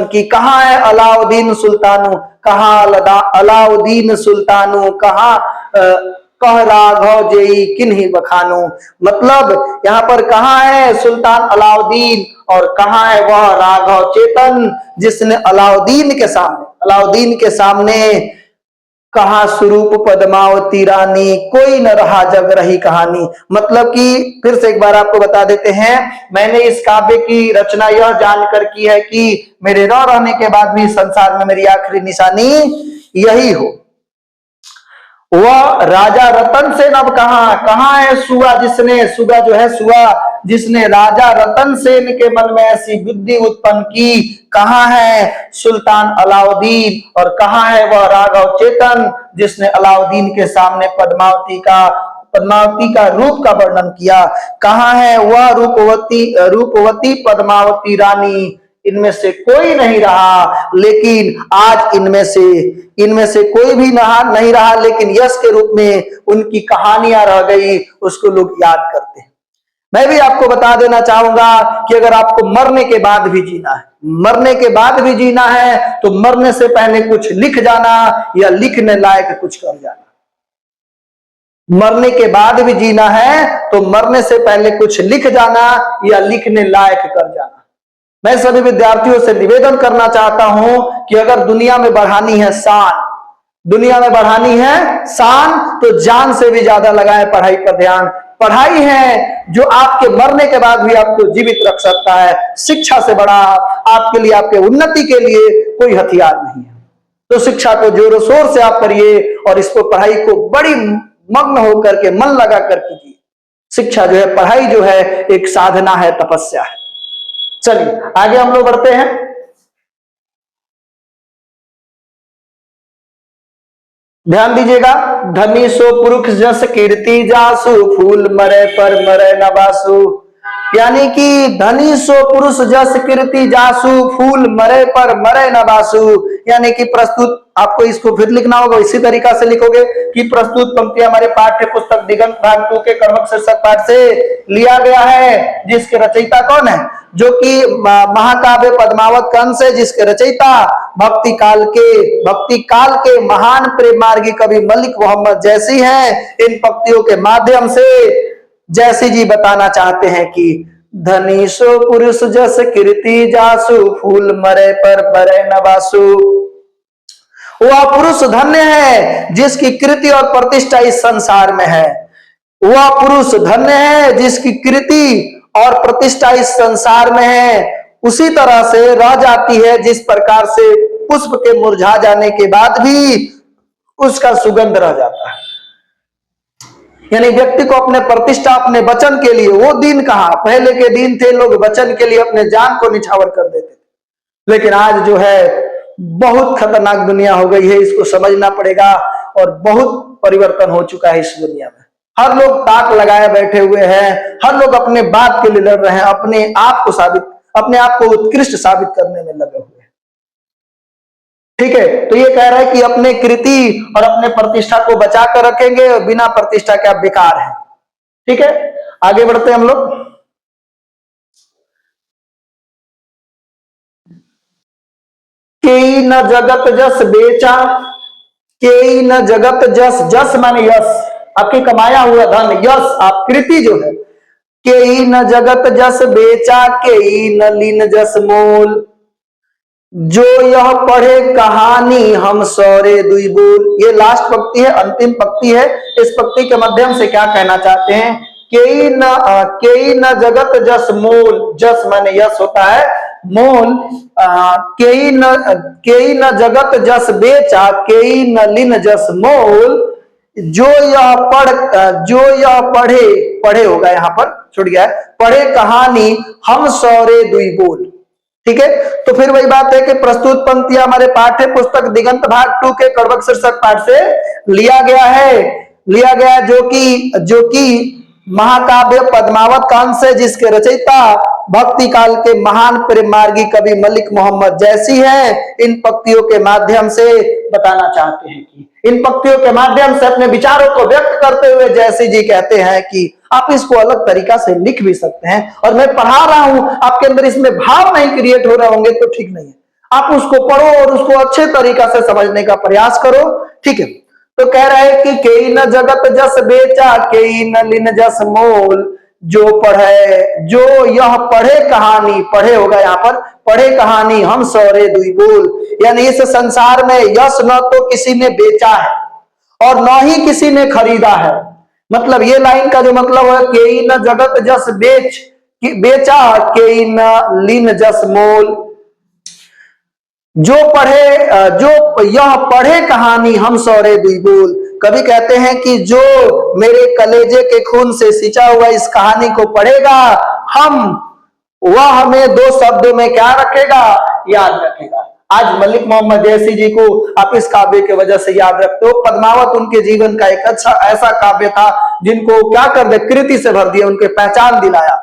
की, कहां है अलाउद्दीन सुल्तानू, कहां अलाउद्दीन सुल्तानू, कहां कह राघव जेई किन्हीं बखानू। मतलब यहाँ पर कहां है सुल्तान अलाउद्दीन और कहां है वह राघव चेतन, जिसने अलाउद्दीन के सामने कहा स्वरूप पद्मावती रानी, कोई न रहा जग रही कहानी। मतलब कि फिर से एक बार आपको बता देते हैं, मैंने इस काव्य की रचना यह जानकर की है कि मेरे न रहने के बाद भी संसार में मेरी आखिरी निशानी यही हो। वह राजा रतन सेन अब कहां है सुआ, जिसने राजा रतन सेन के मन में ऐसी बुद्धि उत्पन्न की, कहां है सुल्तान अलाउद्दीन और कहां है वह राघव चेतन, जिसने अलाउद्दीन के सामने पद्मावती का रूप का वर्णन किया। कहां है वह रूपवती पद्मावती रानी, इनमें से कोई नहीं रहा, लेकिन आज इनमें से कोई भी नहीं रहा, लेकिन यश के रूप में उनकी कहानियां रह गई, उसको लोग याद करते हैं। मैं भी आपको बता देना चाहूंगा कि अगर आपको मरने के बाद भी जीना है तो मरने से पहले कुछ लिख जाना या लिखने लायक कुछ कर जाना। मरने के बाद भी जीना है तो मरने से पहले कुछ लिख जाना या लिखने लायक कर जाना। मैं सभी विद्यार्थियों से निवेदन करना चाहता हूं कि अगर दुनिया में बढ़ानी है शान तो जान से भी ज्यादा लगाए पढ़ाई पर ध्यान। पढ़ाई है जो आपके मरने के बाद भी आपको जीवित रख सकता है। शिक्षा से बड़ा आपके लिए, आपके उन्नति के लिए कोई हथियार नहीं है। तो शिक्षा को जोरों शोर से आप करिए और इसको पढ़ाई को बड़ी मग्न होकर के मन लगा कर कीजिए। शिक्षा जो है, पढ़ाई जो है एक साधना है, तपस्या है। चलिए आगे हम लोग बढ़ते हैं। ध्यान दीजिएगा, धनी सो पुरुष जस कीर्ति जासु, फूल मरे पर मरे न बासु। यानी कि धनी सो पुरुष जस कीर्ति जासु, फूल मरे पर मरे न बासु। यानी कि प्रस्तुत, आपको इसको फिर लिखना होगा, इसी तरीका से लिखोगे कि प्रस्तुत पंक्ति हमारे पाठ्य पुस्तक दिगंत भाग 2 के कर्मक शीर्षक पाठ से लिया गया है, जिसके रचयिता कौन है, जो कि महाकाव्य पद्मावत का अंश है, जिसके रचयिता भक्ति काल के महान प्रेम मार्गी कवि मलिक मोहम्मद जैसी हैं। इन पंक्तियों के माध्यम से जैसी जी बताना चाहते हैं कि धनी सो पुरुष जस कीर्ति जासु, फूल मरे पर मरे न बासु। वह पुरुष धन्य है जिसकी कीर्ति और प्रतिष्ठा इस संसार में है। वह पुरुष धन्य है जिसकी कीर्ति और प्रतिष्ठा इस संसार में है। उसी तरह से रह जाती है जिस प्रकार से पुष्प के मुरझा जाने के बाद भी उसका सुगंध रह जाता है। यानी व्यक्ति को अपने प्रतिष्ठा, अपने वचन के लिए, वो दिन कहां, पहले के दिन थे लोग वचन के लिए अपने जान को निछावर कर देते थे, लेकिन आज जो है बहुत खतरनाक दुनिया हो गई है, इसको समझना पड़ेगा। और बहुत परिवर्तन हो चुका है इस दुनिया में। हर लोग ताक लगाए बैठे हुए हैं, हर लोग अपने बात के लिए लड़ रहे हैं, अपने आप को उत्कृष्ट साबित करने में लगे हुए हैं। ठीक है, तो ये कह रहा है कि अपने कृति और अपने प्रतिष्ठा को बचा कर रखेंगे, बिना प्रतिष्ठा के आप बेकार है। ठीक है, आगे बढ़ते हैं हम लोग। के न जगत जस बेचा, केई न जगत जस, जस माने यश, आपकी कमाया हुआ धन, यश आप कृति जो है। केई न जगत जस बेचा, केई न लीन जस मोल, जो यह पढ़े कहानी हम सौरे दुई बोल। ये लास्ट पंक्ति है, अंतिम पंक्ति है। इस पंक्ति के माध्यम से क्या कहना चाहते हैं, केई न जगत जस मोल, जस माने यश होता है, मोल केई न जगत जस बेचा, केई न लीन जस मोल, जो यह पढ़े, पढ़े होगा यहाँ पर छूट गया है, पढ़े कहानी हम सौरे दुई बोल। ठीक है, तो फिर वही बात है कि प्रस्तुत पंक्तियां हमारे पाठ्य पुस्तक दिगंत भाग 2 के कड़वक शीर्षक पाठ से लिया गया है, जो कि महाकाव्य पद्मावत का अंश है, जिसके रचयिता भक्ति काल के महान प्रेम मार्गी कवि मलिक मोहम्मद जैसी है। इन पंक्तियों के माध्यम से बताना चाहते हैं कि इन पंक्तियों के माध्यम से अपने विचारों को व्यक्त करते हुए जैसी जी कहते हैं कि आप इसको अलग तरीका से लिख भी सकते हैं, और मैं पढ़ा रहा हूं, आपके अंदर इसमें भाव नहीं क्रिएट हो रहे होंगे तो ठीक नहीं है। आप उसको पढ़ो और उसको अच्छे तरीका से समझने का प्रयास करो। ठीक है, तो कह रहे हैं कि केई न जगत जस बेचा, केई न लीन जस मोल, जो यह पढ़े कहानी, पढ़े होगा यहाँ पर, पढ़े कहानी हम सौरे दुई बोल, यानी इस संसार में यश न तो किसी ने बेचा है और न ही किसी ने खरीदा है। मतलब ये लाइन का जो मतलब है, केई न जगत जस बेचा, केई न लीन जस मोल, जो यह पढ़े कहानी हम सौरे दुई बोल। कवि कहते हैं कि जो मेरे कलेजे के खून से सिंचा हुआ इस कहानी को पढ़ेगा, वह हमें दो शब्दों में क्या रखेगा, याद रखेगा। आज मलिक मोहम्मद जैसी जी को आप इस काव्य के वजह से याद रखते हो। पद्मावत उनके जीवन का एक अच्छा ऐसा काव्य था जिनको क्या कर दे, कृति से भर दिया, उनके पहचान दिलाया,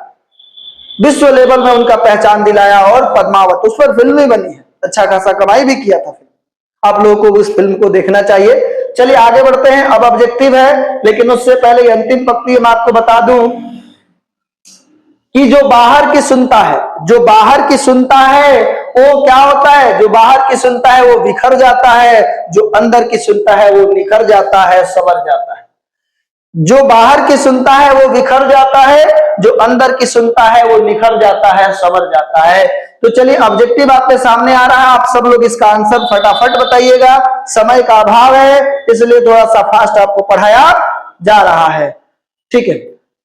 विश्व लेवल में उनका पहचान दिलाया, और पद्मावत उस पर फिल्म भी बनी है, अच्छा खासा कमाई भी किया था। आप लोगों को उस फिल्म को देखना चाहिए। चलिए आगे बढ़ते हैं, अब ऑब्जेक्टिव है, लेकिन उससे पहले अंतिम पंक्ति मैं आपको बता दूं कि जो बाहर की सुनता है, जो बाहर की सुनता है वो क्या होता है, जो बाहर की सुनता है वो बिखर जाता है, जो अंदर की सुनता है वो निखर जाता है, संवर जाता है। जो बाहर की सुनता है वो बिखर जाता है, जो अंदर की सुनता है वो निखर जाता है, संवर जाता है। तो चलिए ऑब्जेक्टिव आपके सामने आ रहा है, आप सब लोग इसका आंसर फटाफट बताइएगा। समय का अभाव है इसलिए थोड़ा सा फास्ट आपको पढ़ाया जा रहा है। ठीक है,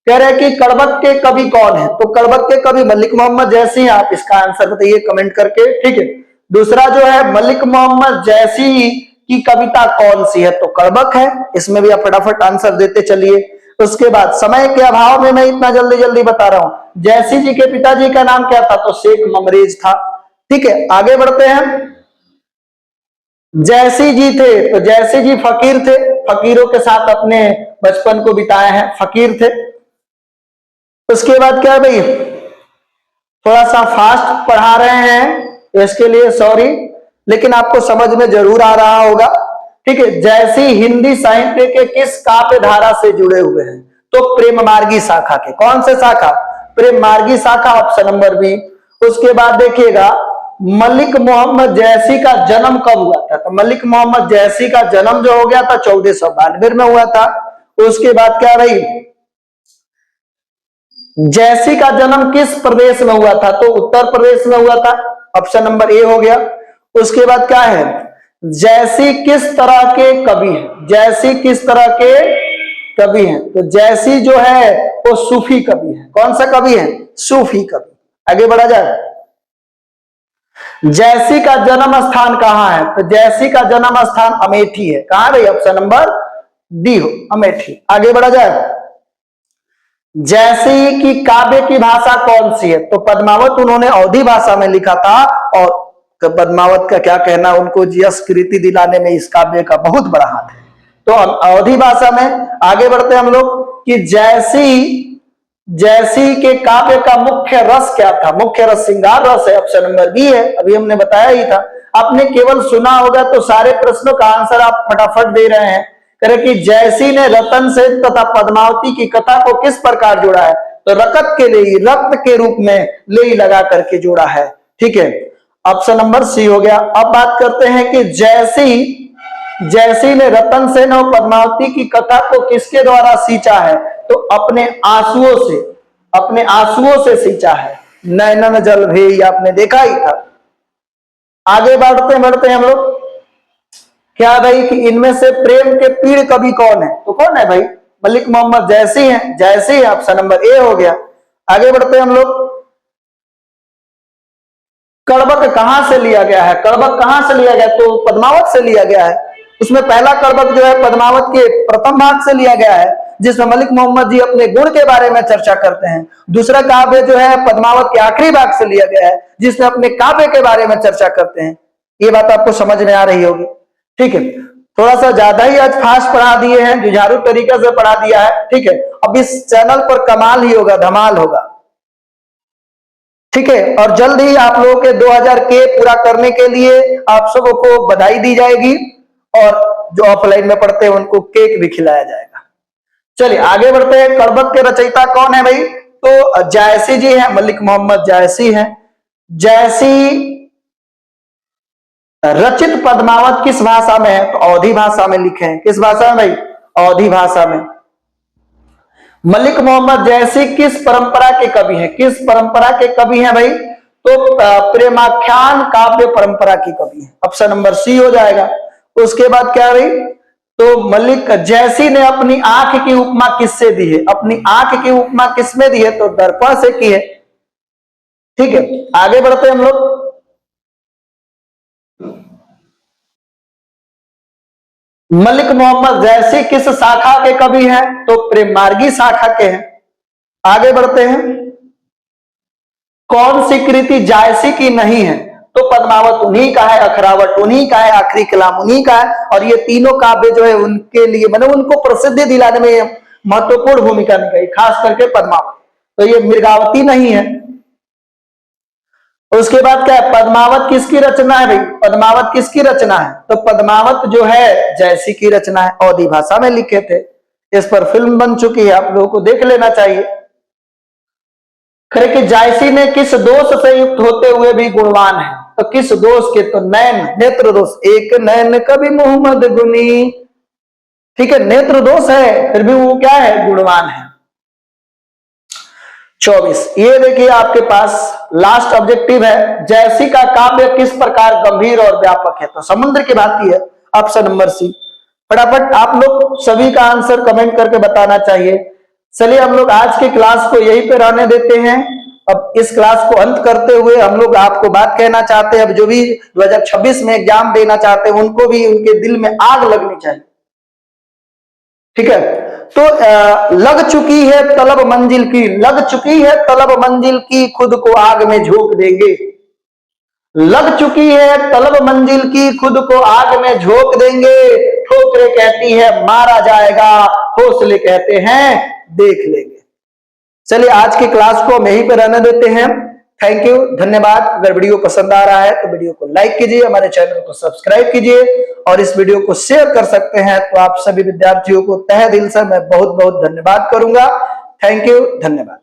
कह रहे हैं कि कड़वक के कवि कौन है, तो कड़वक के कवि मलिक मोहम्मद जैसी हैं। आप इसका आंसर बताइए कमेंट करके। ठीक है, दूसरा जो है मलिक मोहम्मद जैसी की कविता कौन सी है, तो कड़वक है। इसमें भी आप फटाफट आंसर देते चलिए। उसके बाद समय के अभाव में मैं इतना जल्दी जल्दी बता रहा हूं, जैसी जी के पिताजी का नाम क्या था, तो शेख ममरेज था। ठीक है, आगे बढ़ते हैं। जैसी जी थे, तो जैसी जी फकीर थे, फकीरों के साथ अपने बचपन को बिताए हैं, फकीर थे। उसके बाद क्या है भाई, थोड़ा सा फास्ट पढ़ा रहे हैं तो इसके लिए सॉरी, लेकिन आपको समझ में जरूर आ रहा होगा। ठीक है, जैसी हिंदी साहित्य के किस काव्य धारा से जुड़े हुए हैं, तो प्रेम मार्गी शाखा के। कौन से शाखा, प्रेम मार्गी शाखा, ऑप्शन नंबर बी। उसके बाद देखिएगा मलिक मोहम्मद जैसी का जन्म कब हुआ था, तो मलिक मोहम्मद जैसी का जन्म जो हो गया था 1492 में हुआ था। उसके बाद क्या भाई, जैसी का जन्म किस प्रदेश में हुआ था, तो उत्तर प्रदेश में हुआ था, ऑप्शन नंबर ए हो गया। उसके बाद क्या है, जैसी किस तरह के कवि हैं, जैसी किस तरह के कवि हैं, तो जैसी जो है वो सूफी कवि है। कौन सा कवि है, सूफी कवि। आगे बढ़ा जाए, जैसी का जन्म स्थान कहां है, तो जैसी का जन्म स्थान अमेठी है। कहां भाई, ऑप्शन नंबर डी हो, अमेठी। आगे बढ़ा जाए, जैसी की काव्य की भाषा कौन सी है, तो पद्मावत उन्होंने अवधी भाषा में लिखा था, और पद्मावत का क्या कहना, उनको यश कृति दिलाने में इस काव्य का बहुत बड़ा हाथ है, तो अवधी भाषा में। आगे बढ़ते हम लोग कि जैसी के काव्य का मुख्य रस क्या था, मुख्य रस श्रृंगार रस है, ऑप्शन नंबर बी है, अभी हमने बताया ही था। आपने केवल सुना होगा तो सारे प्रश्नों का आंसर आप फटाफट दे रहे हैं। कह रहे कि जैसी ने रतन से तथा पद्मावती की कथा को किस प्रकार जोड़ा है, तो रकत के लिए रक्त के रूप में ले लगा करके जोड़ा है। ठीक है, ऑप्शन नंबर सी हो गया। अब बात करते हैं कि जयसी ने रतन सेन और पद्मावती की कथा को किसके द्वारा सींचा है? तो अपने आंसुओं से, अपने आंसुओं से सींचा है। नैनन जल भेई आपने देखा ही था। आगे बढ़ते बढ़ते हम लोग, क्या भाई कि इनमें से प्रेम के पीड़ कवि कौन है? तो कौन है भाई? मलिक मोहम्मद जयसी हैं। जयसी ऑप्शन नंबर ए हो गया। आगे बढ़ते हम लोग, कड़बक कहां से लिया गया है? कड़बक कहां से लिया गया? तो पद्मावत से लिया गया है। उसमें पहला कड़बक जो है पद्मावत के प्रथम भाग से लिया गया है, जिसमें मलिक मोहम्मद जी अपने गुण के बारे में चर्चा करते हैं। दूसरा काव्य जो है पद्मावत के आखिरी भाग से लिया गया है, जिसमें अपने काव्य के बारे में चर्चा करते हैं। ये बात आपको समझ में आ रही होगी। ठीक है, थोड़ा सा ज्यादा ही आज फास्ट पढ़ा दिए हैं, जुझारू तरीके से पढ़ा दिया है। ठीक है, अब इस चैनल पर कमाल ही होगा, धमाल होगा। ठीक है, और जल्द ही आप लोगों के 2000 के पूरा करने के लिए आप सबको बधाई दी जाएगी, और जो ऑफलाइन में पढ़ते हैं उनको केक भी खिलाया जाएगा। चलिए आगे बढ़ते हैं। कड़बक के रचयिता कौन है भाई? तो जायसी जी हैं, मलिक मोहम्मद जायसी हैं। जायसी रचित पद्मावत किस भाषा में है? तो अवधी भाषा में लिखे हैं। किस भाषा में भाई? अवधी भाषा में। मलिक मोहम्मद जयसी किस परंपरा के कवि हैं? किस परंपरा के कवि हैं भाई? तो प्रेमाख्यान काव्य परंपरा की कवि हैं। ऑप्शन नंबर सी हो जाएगा। उसके बाद क्या भाई? तो मलिक जयसी ने अपनी आंख की उपमा किससे दी है? अपनी आंख की उपमा किसमें दी है? तो दर्पण से की है। ठीक है, आगे बढ़ते हैं हम लोग। मलिक मोहम्मद जयसी किस शाखा के कवि हैं? तो प्रेम मार्गी शाखा के हैं। आगे बढ़ते हैं। कौन सी कृति जायसी की नहीं है? तो पद्मावत उन्हीं का है, अखरावट उन्हीं का है, आखिरी कलाम उन्हीं का है, और ये तीनों काव्य जो है उनके लिए मतलब उनको प्रसिद्धि दिलाने में महत्वपूर्ण भूमिका निभाई, खास करके पद्मावत। तो ये मृगावती नहीं है। उसके बाद क्या है? पद्मावत किसकी रचना है भाई? पद्मावत किसकी रचना है? तो पद्मावत जो है जयसी की रचना है, अवधी भाषा में लिखे थे। इस पर फिल्म बन चुकी है, आप लोगों को देख लेना चाहिए। खरे कि जायसी ने किस दोष से युक्त होते हुए भी गुणवान है? तो किस दोष के? तो नैन, नेत्र दोष। एक नैन कवि मोहम्मद गुनी। ठीक है, नेत्र दोष है फिर भी वो क्या है? गुणवान है। 24, ये देखिए आपके पास लास्ट ऑब्जेक्टिव है, जयसी का काव्य किस प्रकार गंभीर और व्यापक है? तो समुद्र की भांति है। Option number C. फटाफट आप लोग सभी का आंसर कमेंट करके बताना चाहिए। चलिए हम लोग आज की क्लास को यहीं पे रहने देते हैं। अब इस क्लास को अंत करते हुए हम लोग आपको बात कहना चाहते हैं, अब जो भी 2026 में एग्जाम देना चाहते हैं उनको भी उनके दिल में आग लगनी चाहिए। ठीक है, तो लग चुकी है तलब मंजिल की, लग चुकी है तलब मंजिल की, खुद को आग में झोंक देंगे। लग चुकी है तलब मंजिल की, खुद को आग में झोंक देंगे। ठोकरे कहती है मारा जाएगा, हौसले कहते हैं देख लेंगे। चलिए आज की क्लास को हम यहीं पे रहने देते हैं। थैंक यू, धन्यवाद। अगर वीडियो पसंद आ रहा है तो वीडियो को लाइक कीजिए, हमारे चैनल को सब्सक्राइब कीजिए, और इस वीडियो को शेयर कर सकते हैं। तो आप सभी विद्यार्थियों को तहे दिल से मैं बहुत बहुत धन्यवाद करूंगा। थैंक यू, धन्यवाद।